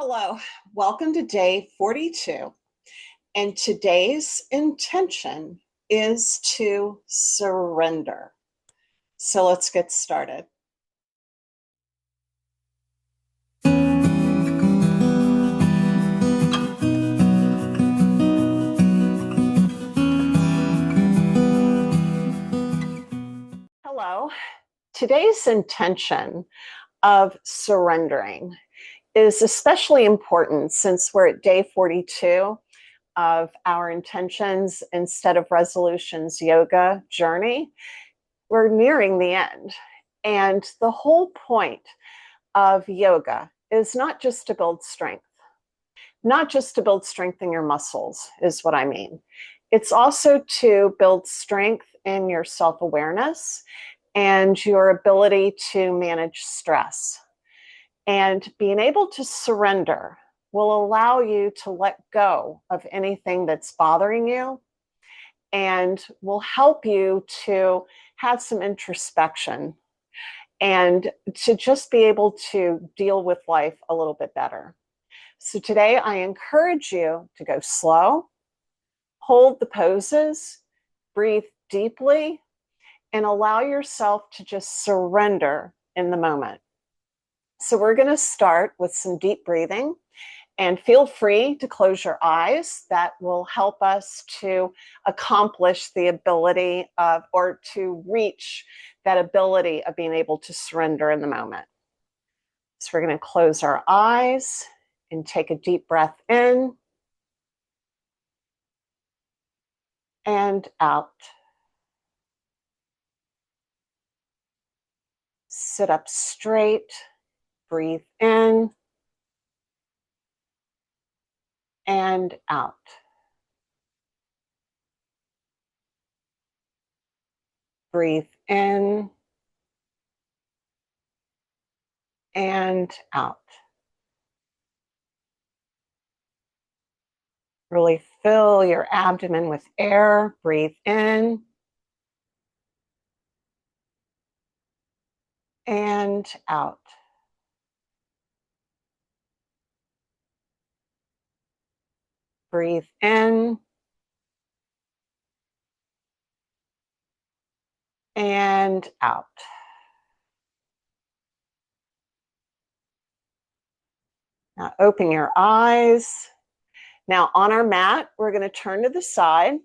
Hello, welcome to day 42. And today's intention is to surrender. So let's get started. Hello, today's intention of surrendering is especially important since we're at day 42 of our intentions instead of resolutions yoga journey. We're nearing the end. And the whole point of yoga is not just to build strength, not just to build strength in your muscles, is what I mean. It's also to build strength in your self awareness and your ability to manage stress. And being able to surrender will allow you to let go of anything that's bothering you and will help you to have some introspection and to just be able to deal with life a little bit better. So today I encourage you to go slow, hold the poses, breathe deeply, and allow yourself to just surrender in the moment. So we're going to start with some deep breathing, and feel free to close your eyes. That will help us to accomplish the ability of, or to reach that ability of being able to surrender in the moment. So we're going to close our eyes and take a deep breath in and out. Sit up straight, breathe in and out. Breathe in and out. Really fill your abdomen with air. Breathe in and out. Breathe in and out. Now open your eyes. Now on our mat, we're going to turn to the side.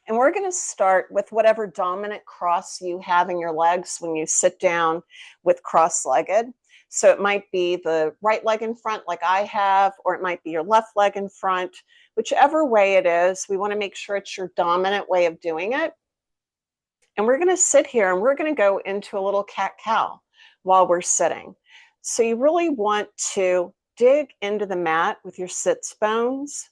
And we're going to start with whatever dominant cross you have in your legs when you sit down with cross-legged. So it might be the right leg in front like I have, or it might be your left leg in front. Whichever way it is, we want to make sure it's your dominant way of doing it. And we're going to sit here and we're going to go into a little cat-cow while we're sitting. So you really want to dig into the mat with your sits bones.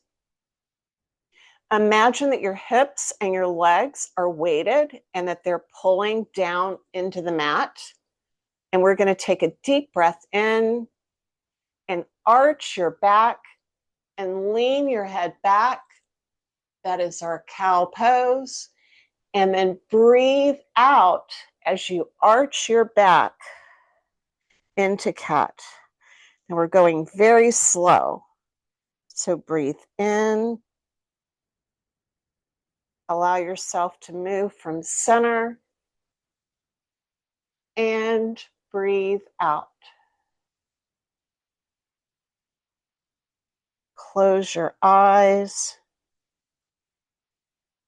Imagine that your hips and your legs are weighted and that they're pulling down into the mat. And we're going to take a deep breath in and arch your back and lean your head back. That is our cow pose. And then breathe out as you arch your back into cat. And we're going very slow. So breathe in. Allow yourself to move from center and breathe out. Close your eyes.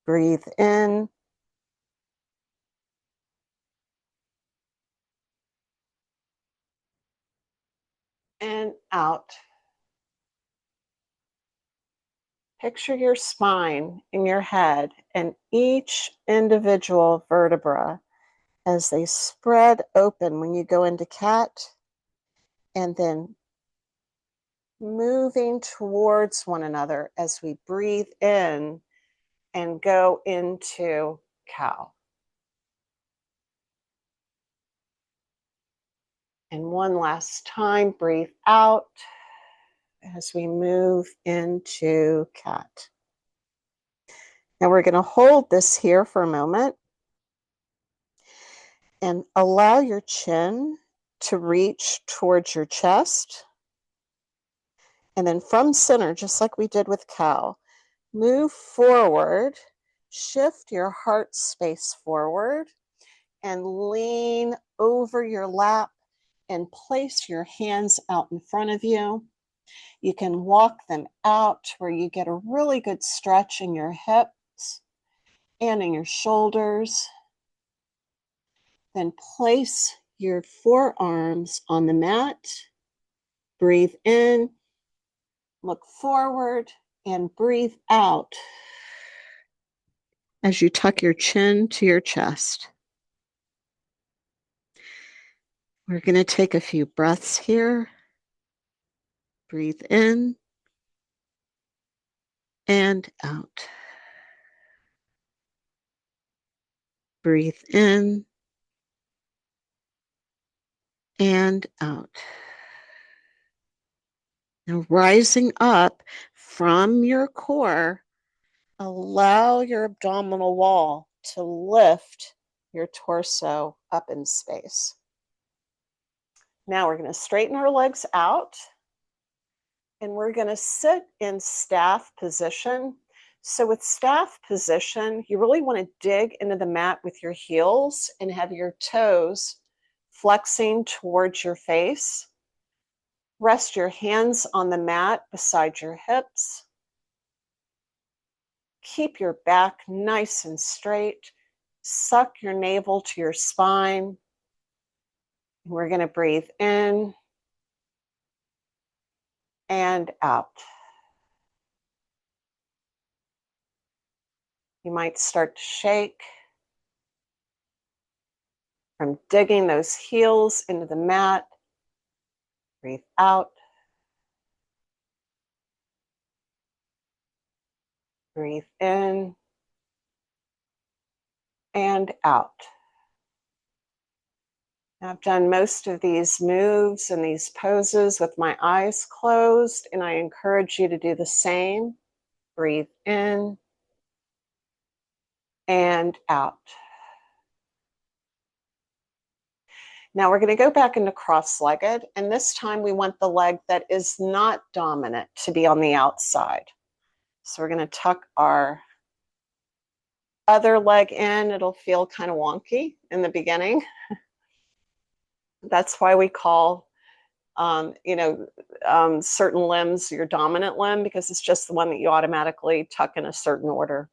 Breathe in. And out. Picture your spine in your head and each individual vertebra as they spread open when you go into cat, and then moving towards one another as we breathe in and go into cow. And one last time, breathe out as we move into cat. Now we're going to hold this here for a moment and allow your chin to reach towards your chest. And then from center, just like we did with cow, move forward, shift your heart space forward, and lean over your lap and place your hands out in front of you. You can walk them out where you get a really good stretch in your hips and in your shoulders. Then place your forearms on the mat. Breathe in, look forward, and breathe out as you tuck your chin to your chest. We're going to take a few breaths here. Breathe in and out. Breathe in and out. Now, rising up from your core, allow your abdominal wall to lift your torso up in space. Now we're going to straighten our legs out and we're going to sit in staff position. So with staff position, you really want to dig into the mat with your heels and have your toes flexing towards your face. Rest your hands on the mat beside your hips. Keep your back nice and straight. Suck your navel to your spine. We're going to breathe in and out. You might start to shake from digging those heels into the mat. Breathe out. Breathe in and out. I've done most of these moves and these poses with my eyes closed, and I encourage you to do the same. Breathe in and out. Now we're going to go back into cross-legged, and this time we want the leg that is not dominant to be on the outside. So we're going to tuck our other leg in. It'll feel kind of wonky in the beginning. That's why we call, certain limbs your dominant limb, because it's just the one that you automatically tuck in a certain order.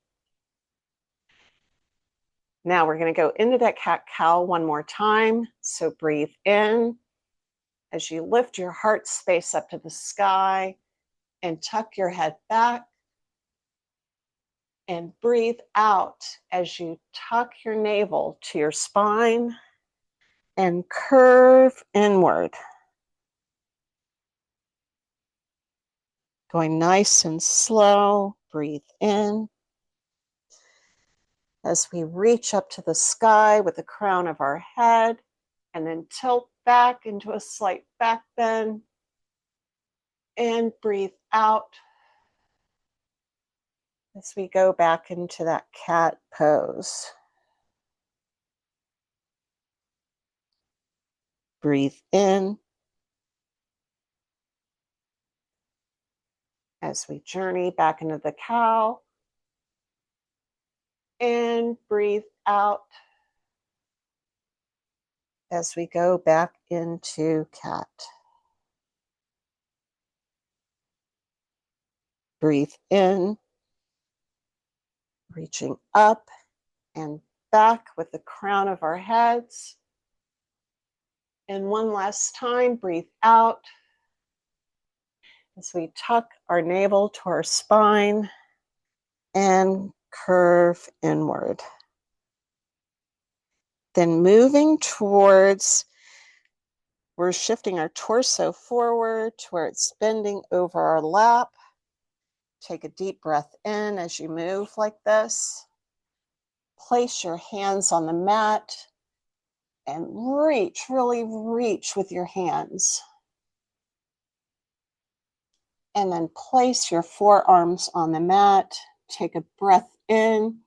Now we're going to go into that cat-cow one more time. So breathe in as you lift your heart space up to the sky and tuck your head back. And breathe out as you tuck your navel to your spine and curve inward. Going nice and slow, breathe in. As we reach up to the sky with the crown of our head, and then tilt back into a slight back bend, and breathe out as we go back into that cat pose. Breathe in as we journey back into the cow, and breathe out as we go back into cat. Breathe in, reaching up and back with the crown of our heads. And one last time, breathe out as we tuck our navel to our spine and curve inward. Then moving towards, we're shifting our torso forward to where it's bending over our lap. Take a deep breath in as you move like this. Place your hands on the mat and reach, really reach with your hands. And then place your forearms on the mat. Take a breath in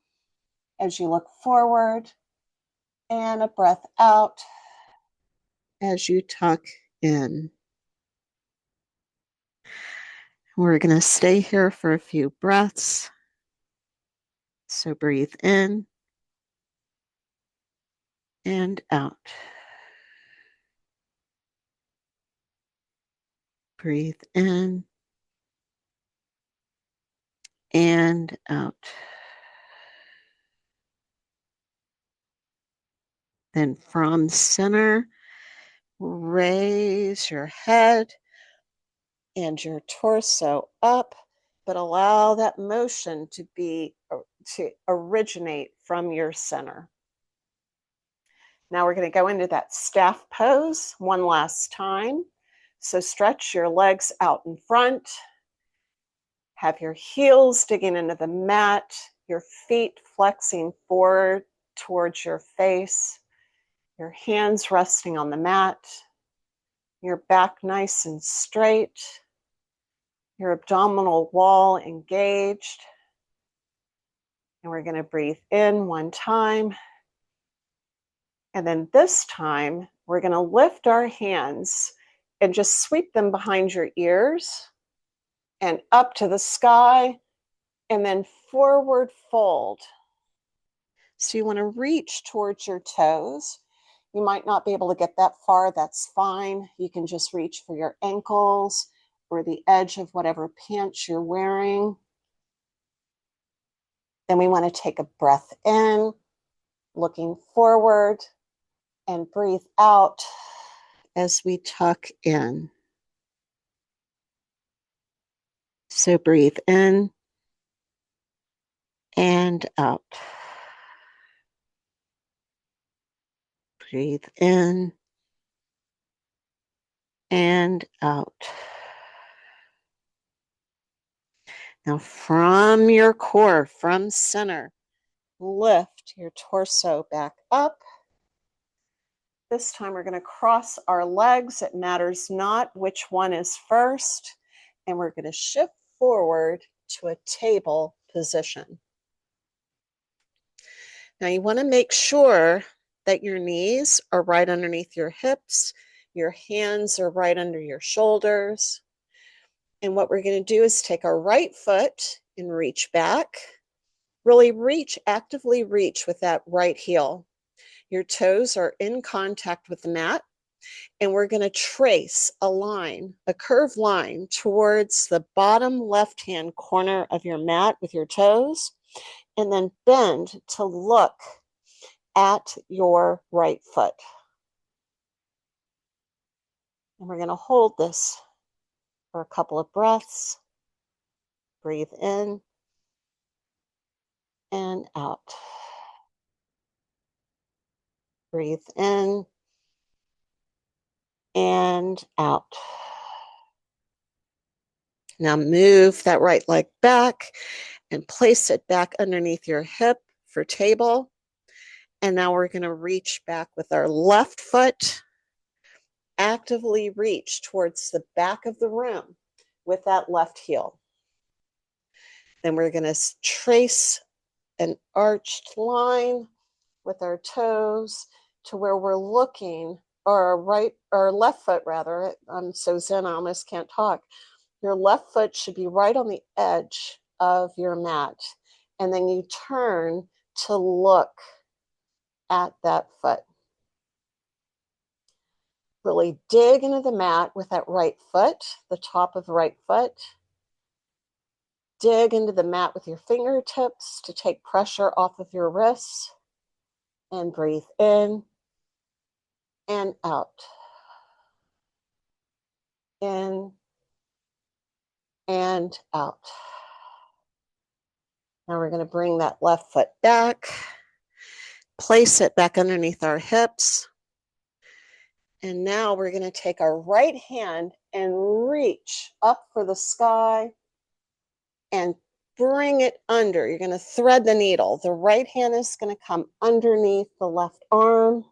as you look forward and a breath out as you tuck in. We're going to stay here for a few breaths. So breathe in and out. Breathe in and out. Then from center, raise your head and your torso up, but allow that motion to originate from your center. Now we're going to go into that staff pose one last time. So stretch your legs out in front. Have your heels digging into the mat, your feet flexing forward towards your face, your hands resting on the mat, your back nice and straight, your abdominal wall engaged. And we're going to breathe in one time. And then this time, we're going to lift our hands and just sweep them behind your ears and up to the sky, and then forward fold. So you want to reach towards your toes. You might not be able to get that far. That's fine. You can just reach for your ankles or the edge of whatever pants you're wearing. Then we want to take a breath in, looking forward, and breathe out as we tuck in. So breathe in and out. Breathe in and out. Now from your core, from center, lift your torso back up. This time we're going to cross our legs. It matters not which one is first. And we're going to shift forward to a table position. Now you want to make sure that your knees are right underneath your hips. Your hands are right under your shoulders. And what we're going to do is take our right foot and reach back. Really reach, actively reach with that right heel. Your toes are in contact with the mat, and we're going to trace a line, a curved line towards the bottom left-hand corner of your mat with your toes, and then bend to look at your right foot. And we're going to hold this for a couple of breaths. Breathe in and out. Breathe in and out. Now move that right leg back and place it back underneath your hip for table. And now we're going to reach back with our left foot. Actively reach towards the back of the room with that left heel. Then we're going to trace an arched line with our toes to where we're looking, or left foot rather. I'm so zen I almost can't talk. Your left foot should be right on the edge of your mat. And then you turn to look at that foot. Really dig into the mat with that right foot, the top of the right foot. Dig into the mat with your fingertips to take pressure off of your wrists. And breathe in and out. In and out. Now we're going to bring that left foot back. Place it back underneath our hips. And now we're going to take our right hand and reach up for the sky and bring it under. You're going to thread the needle. The right hand is going to come underneath the left arm.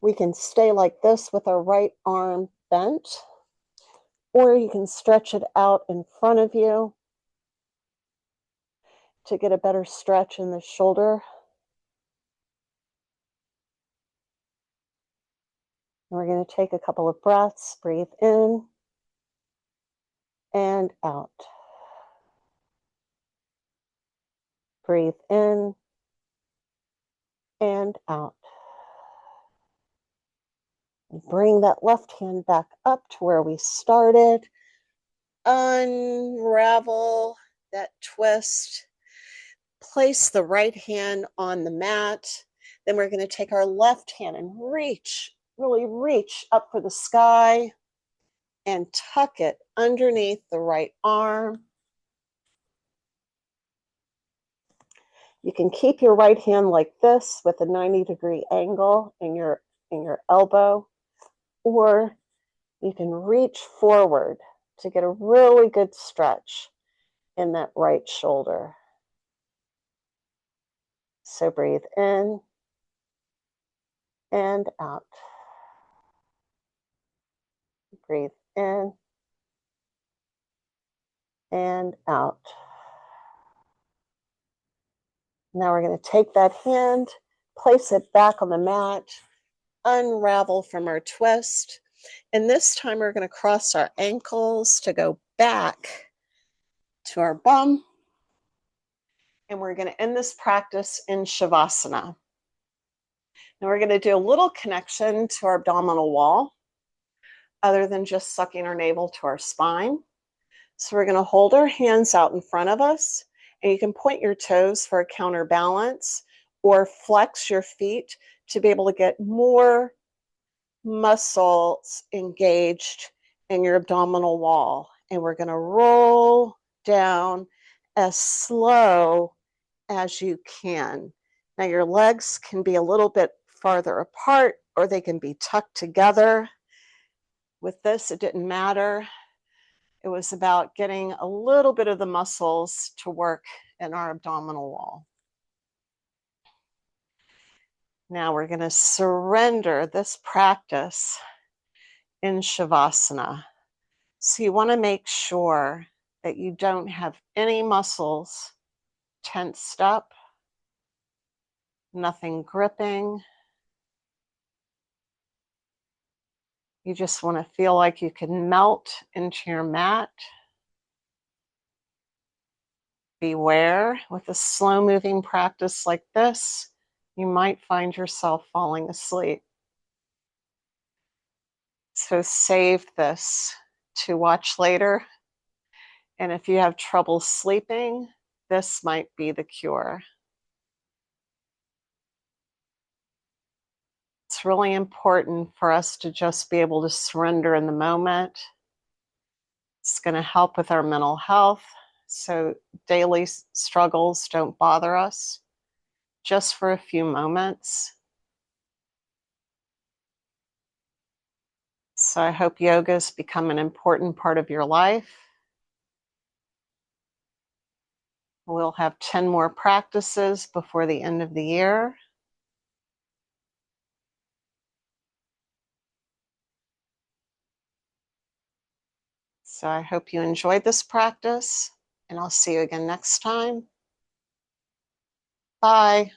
We can stay like this with our right arm bent, or you can stretch it out in front of you to get a better stretch in the shoulder. We're going to take a couple of breaths. Breathe in and out. Breathe in and out. Bring that left hand back up to where we started. Unravel that twist. Place the right hand on the mat. Then we're going to take our left hand and reach, really reach up for the sky and tuck it underneath the right arm. You can keep your right hand like this with a 90-degree angle in your elbow, or you can reach forward to get a really good stretch in that right shoulder. So breathe in and out. Breathe in and out. Now we're going to take that hand, place it back on the mat, unravel from our twist. And this time we're going to cross our ankles to go back to our bum. And we're going to end this practice in Shavasana. Now we're going to do a little connection to our abdominal wall, other than just sucking our navel to our spine. So we're going to hold our hands out in front of us, and you can point your toes for a counterbalance or flex your feet to be able to get more muscles engaged in your abdominal wall. And we're going to roll down as slow as you can. Now your legs can be a little bit farther apart, or they can be tucked together. With this, it didn't matter. It was about getting a little bit of the muscles to work in our abdominal wall. Now we're going to surrender this practice in Shavasana. So you want to make sure that you don't have any muscles tensed up, nothing gripping. You just want to feel like you can melt into your mat. Beware, with a slow moving practice like this, you might find yourself falling asleep. So save this to watch later. And if you have trouble sleeping, this might be the cure. It's really important for us to just be able to surrender in the moment. It's going to help with our mental health, so daily struggles don't bother us, just for a few moments. So I hope yoga has become an important part of your life. We'll have 10 more practices before the end of the year. So I hope you enjoyed this practice, and I'll see you again next time. Bye.